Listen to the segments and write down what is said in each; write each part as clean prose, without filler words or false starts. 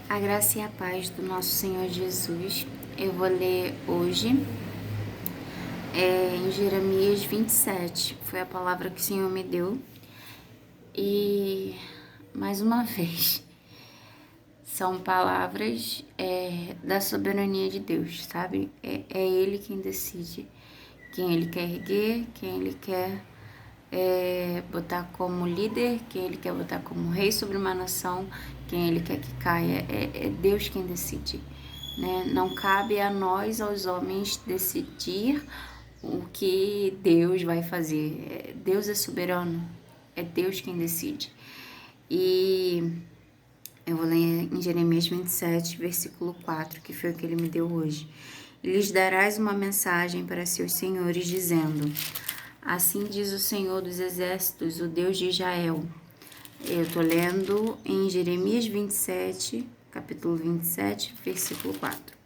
A graça e a paz do nosso Senhor Jesus. Eu vou ler hoje em Jeremias 27. Foi a palavra que o Senhor me deu. E, mais uma vez, são palavras da soberania de Deus, sabe? É Ele quem decide quem Ele quer erguer, quem Ele quer botar como líder, quem Ele quer botar como rei sobre uma nação, quem Ele quer que caia. É Deus quem decide, né? Não cabe a nós, aos homens, decidir o que Deus vai fazer. Deus é soberano, é Deus quem decide. E eu vou ler em Jeremias 27, versículo 4, que foi o que ele me deu hoje. E lhes darás uma mensagem para seus senhores, dizendo: assim diz o Senhor dos Exércitos, o Deus de Israel. Eu estou lendo em Jeremias 27, capítulo 27, versículo 4.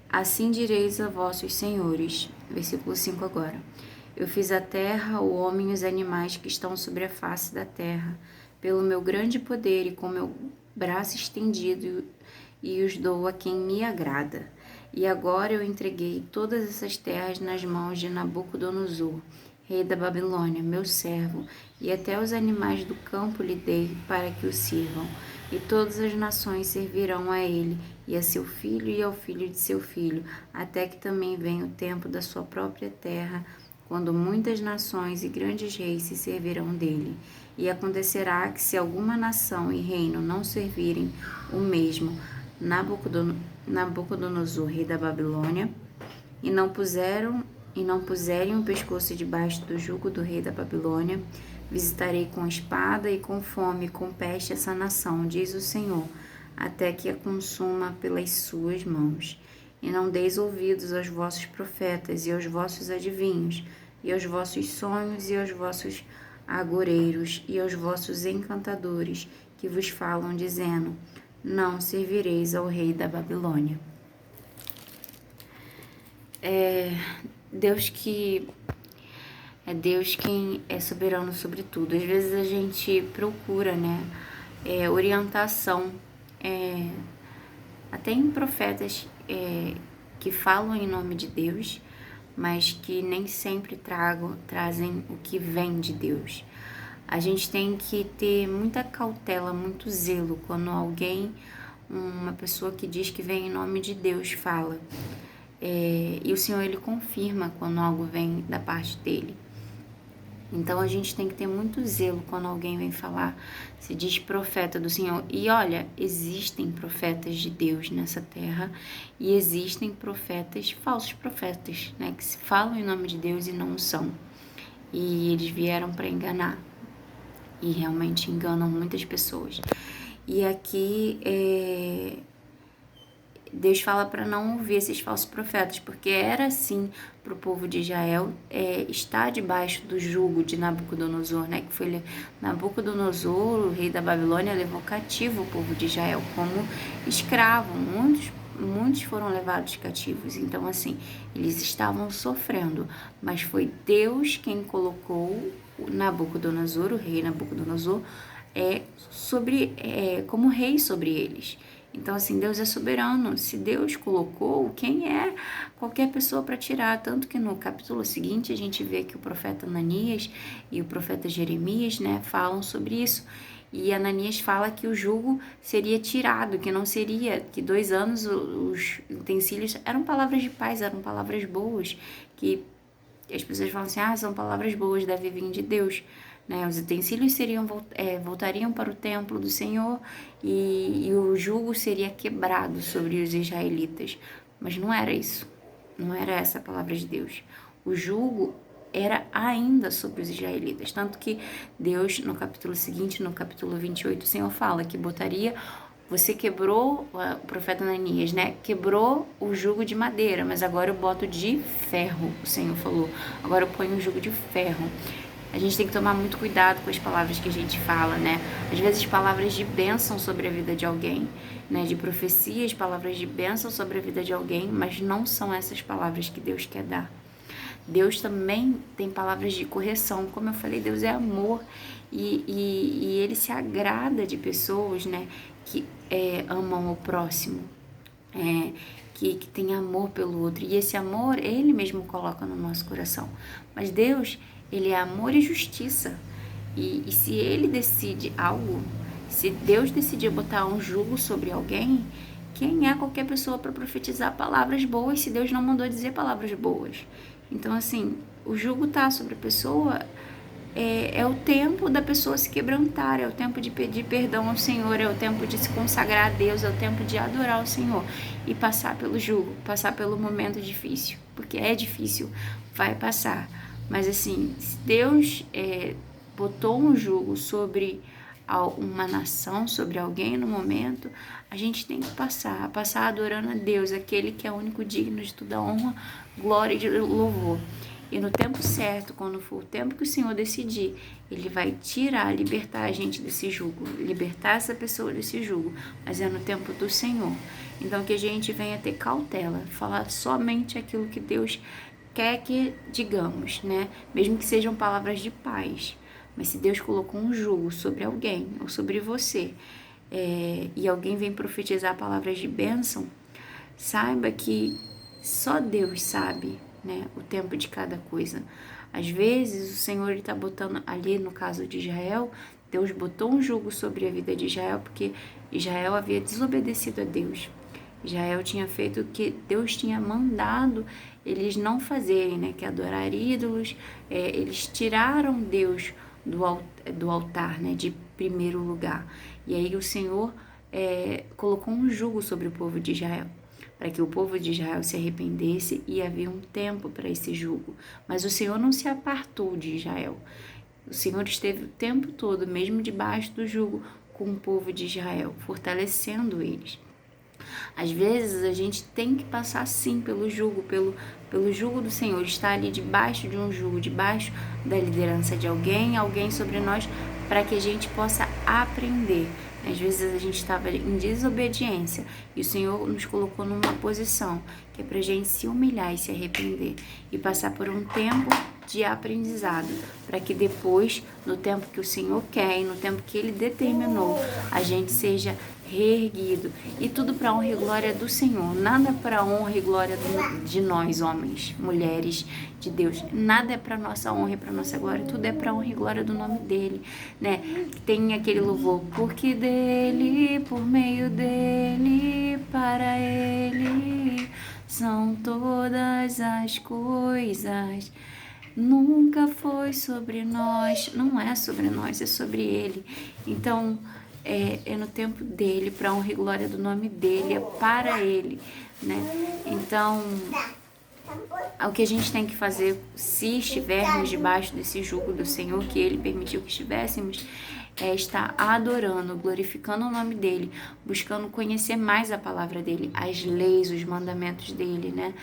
Assim direis a vossos senhores, versículo 5 agora. Eu fiz a terra, o homem e os animais que estão sobre a face da terra, pelo meu grande poder e com meu braço estendido, e os dou a quem me agrada. E agora eu entreguei todas essas terras nas mãos de Nabucodonosor, rei da Babilônia, meu servo, e até os animais do campo lhe dei para que o sirvam. E todas as nações servirão a ele, e a seu filho e ao filho de seu filho, até que também venha o tempo da sua própria terra, quando muitas nações e grandes reis se servirão dele. E acontecerá que, se alguma nação e reino não servirem o mesmo Nabucodonosor, rei da Babilônia, e não puserem o pescoço debaixo do jugo do rei da Babilônia, visitarei com espada e com fome e com peste essa nação, diz o Senhor, até que a consuma pelas suas mãos. E não deis ouvidos aos vossos profetas e aos vossos adivinhos, e aos vossos sonhos e aos vossos agoreiros e aos vossos encantadores, que vos falam, dizendo: não servireis ao rei da Babilônia. É Deus quem é soberano sobre tudo. Às vezes a gente procura, né, orientação, até em profetas que falam em nome de Deus, mas que nem sempre trazem o que vem de Deus. A gente tem que ter muita cautela, muito zelo quando uma pessoa que diz que vem em nome de Deus fala. E o Senhor, Ele confirma quando algo vem da parte dEle. Então a gente tem que ter muito zelo quando alguém vem falar, se diz profeta do Senhor. E olha, existem profetas de Deus nessa terra e existem profetas, falsos profetas, né, que se falam em nome de Deus e não são. E eles vieram para enganar. E realmente enganam muitas pessoas. E aqui Deus fala para não ouvir esses falsos profetas, porque era assim para o povo de Israel estar debaixo do jugo de Nabucodonosor, né? Que foi Nabucodonosor, o rei da Babilônia, levou cativo o povo de Israel como escravo. Muitos foram levados cativos. Então, assim, eles estavam sofrendo, mas foi Deus quem colocou Nabucodonosor, o rei Nabucodonosor, como rei sobre eles. Então, assim, Deus é soberano. Se Deus colocou, quem é qualquer pessoa para tirar? Tanto que no capítulo seguinte a gente vê que o profeta Ananias e o profeta Jeremias, né, falam sobre isso. E Ananias fala que o jugo seria tirado, que não seria, que 2 anos os utensílios eram palavras de paz, eram palavras boas, que as pessoas falam assim, são palavras boas, deve vir de Deus. Né? Os utensílios voltariam para o templo do Senhor e o jugo seria quebrado sobre os israelitas. Mas não era isso, não era essa a palavra de Deus. O jugo era ainda sobre os israelitas, tanto que Deus, no capítulo seguinte, no capítulo 28, o Senhor fala que você quebrou, o profeta Ananias, né? Quebrou o jugo de madeira, mas agora eu boto de ferro, o Senhor falou. Agora eu ponho um jugo de ferro. A gente tem que tomar muito cuidado com as palavras que a gente fala, né? Às vezes palavras de bênção sobre a vida de alguém, né? De profecias, palavras de bênção sobre a vida de alguém, mas não são essas palavras que Deus quer dar. Deus também tem palavras de correção. Como eu falei, Deus é amor e ele se agrada de pessoas, né, que amam o próximo, que tem amor pelo outro. E esse amor, ele mesmo coloca no nosso coração. Mas Deus, ele é amor e justiça. E se ele decide algo, se Deus decidir botar um jugo sobre alguém, quem é qualquer pessoa para profetizar palavras boas se Deus não mandou dizer palavras boas? Então, assim, o jugo tá sobre a pessoa, é o tempo da pessoa se quebrantar, é o tempo de pedir perdão ao Senhor, é o tempo de se consagrar a Deus, é o tempo de adorar o Senhor e passar pelo jugo, passar pelo momento difícil, porque é difícil, vai passar. Mas assim, se Deus botou um jugo sobre uma nação, sobre alguém no momento, a gente tem que passar adorando a Deus, aquele que é o único digno de toda honra, glória e louvor. E no tempo certo, quando for o tempo que o Senhor decidir, Ele vai tirar, libertar a gente desse jugo, libertar essa pessoa desse jugo, mas é no tempo do Senhor. Então que a gente venha ter cautela, falar somente aquilo que Deus quer que digamos, né? Mesmo que sejam palavras de paz. Mas se Deus colocou um jugo sobre alguém ou sobre você, e alguém vem profetizar palavras de bênção, saiba que só Deus sabe, né, o tempo de cada coisa. Às vezes o Senhor está botando ali, no caso de Israel, Deus botou um jugo sobre a vida de Israel porque Israel havia desobedecido a Deus. Israel tinha feito o que Deus tinha mandado eles não fazerem, né, que é adorar ídolos. Eles tiraram Deus do altar, né, de primeiro lugar. E aí o Senhor colocou um jugo sobre o povo de Israel, para que o povo de Israel se arrependesse, e havia um tempo para esse jugo. Mas o Senhor não se apartou de Israel. O Senhor esteve o tempo todo, mesmo debaixo do jugo, com o povo de Israel, fortalecendo eles. Às vezes a gente tem que passar sim pelo jugo, pelo jugo do Senhor, estar ali debaixo de um jugo, debaixo da liderança de alguém sobre nós, para que a gente possa aprender. Às vezes a gente estava em desobediência e o Senhor nos colocou numa posição que é para a gente se humilhar e se arrepender e passar por um tempo de aprendizado, para que depois, no tempo que o Senhor quer e no tempo que Ele determinou, a gente seja reerguido. E tudo para a honra e glória do Senhor, nada para a honra e glória de nós, homens, mulheres de Deus, nada é para nossa honra e para nossa glória, tudo é para a honra e glória do nome dEle, né? Tem aquele louvor, porque dEle, por meio dEle, para Ele são todas as coisas. Nunca foi sobre nós, não é sobre nós, é sobre Ele. Então, é no tempo dEle, para a honra e glória do nome dEle, é para Ele, né? Então, o que a gente tem que fazer, se estivermos debaixo desse jugo do Senhor, que Ele permitiu que estivéssemos, é estar adorando, glorificando o nome dEle, buscando conhecer mais a palavra dEle, as leis, os mandamentos dEle, né?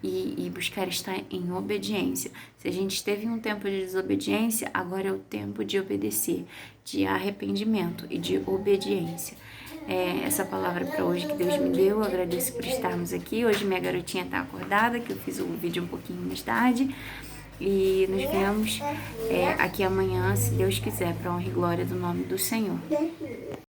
E buscar estar em obediência. Se a gente esteve em um tempo de desobediência, agora é o tempo de obedecer, de arrependimento e de obediência. Essa palavra para hoje que Deus me deu, eu agradeço por estarmos aqui. Hoje minha garotinha está acordada, que eu fiz o vídeo um pouquinho mais tarde. E nos vemos aqui amanhã, se Deus quiser, para a honra e glória do nome do Senhor.